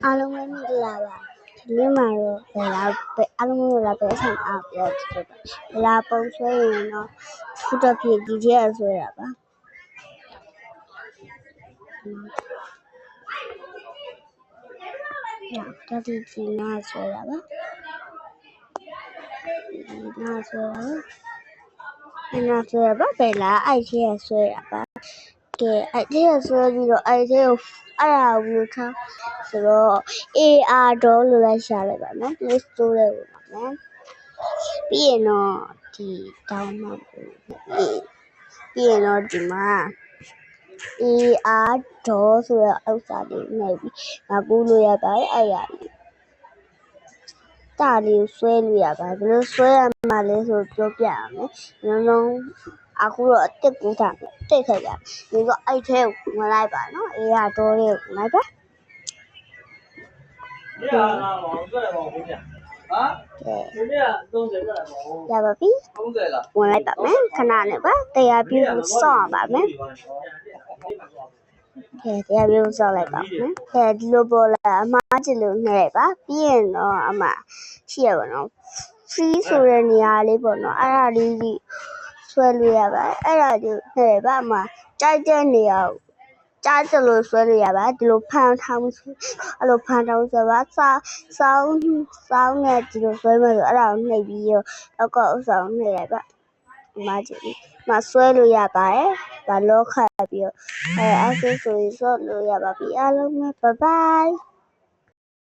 အားလုံးပဲမင်္ဂလာပါဒီနေ့မှာတော့ဘယ်လားအားလုံးပဲပဲဆောင်အားပြောတယ်ဘယ်လားပုံဆွဲရင်တော့ခုတော့ဖြစ်ဒီကျဲဆွဲတာပါဒါဒီဒီနာဆွဲတာပါဒီနာဆွဲတာဒီနာဆွဲပါဘယ်လားအဲ့ကျဲဆွဲတာပါကဲအဲ့ကျဲဆွဲပြီးတော့အဲ့ကျဲကိုအဲ့ဒါဘူးထားဆိုတော့ AR တော့လို့လိုက်ရှာလိုက်ပါနော် Play Store ထဲကိုပါနော်ပြီးရင်တော့ဒီ download ပြီးရင်တော့ဒီမှာ AR တော့ဆိုတဲ့ဥစ္စာလေးနှိပ်ပြီးကူးလို့ရပါတယ်အဲ့ရလေးတာလေးကိုဆွဲလို့ရပါတယ်ဘယ်လိုဆွဲရမှာလဲဆိုပြောပြရမယ်လုံးလုံးအခုတော့အစ်စ်ကူးတာတိတ်ခက်ကြဒီတော့အဲ့ထဲကိုဝင်လိုက်ပါနော် AR တော့လေးကိုဝင်လိုက်ပါရပါလားမောင်ဆက်ပါဦးခင်ဗျာဒီနေ့က30ပဲမောင်ရပါပြီ30လားဝင်လိုက်ပါမယ်ခဏနဲ့ပါတရားပြုစောင့်ပါမယ်တရားပြုစောင့်လိုက်ပါမယ်ဒီလိုပေါ်လာအမားချင်လို့နှဲ့ပါပြီးရင်တော့အမရှိရပါတော့ free ဆိုတဲ့နေရာလေးပေါ့နော်အဲ့ဒါလေးကြီးဆွဲလို့ရပါတယ်အဲ့ဒါကြီးနှဲ့ပါအမကြိုက်တဲ့နေရာကြားကြလို့ဆွဲလို့ရပါဒီလိုဖန်ထောင်းအဲ့လိုဖန်ထောင်းဆိုပါစောင်းနဲ့ဒီလိုဆွဲမယ်ဆိုအဲ့ဒါကိုနှိပ်ပြီးတော့ကောက်ဥဆောင်နှိပ်လိုက်ပါဒီမှာကြည့်မဆွဲလို့ရပါတယ်ဘာလို့ခတ်ပြီးတော့အဲ့ဆိုရင်ဆော့လို့ရပါပြီအားလုံးပဲ bye bye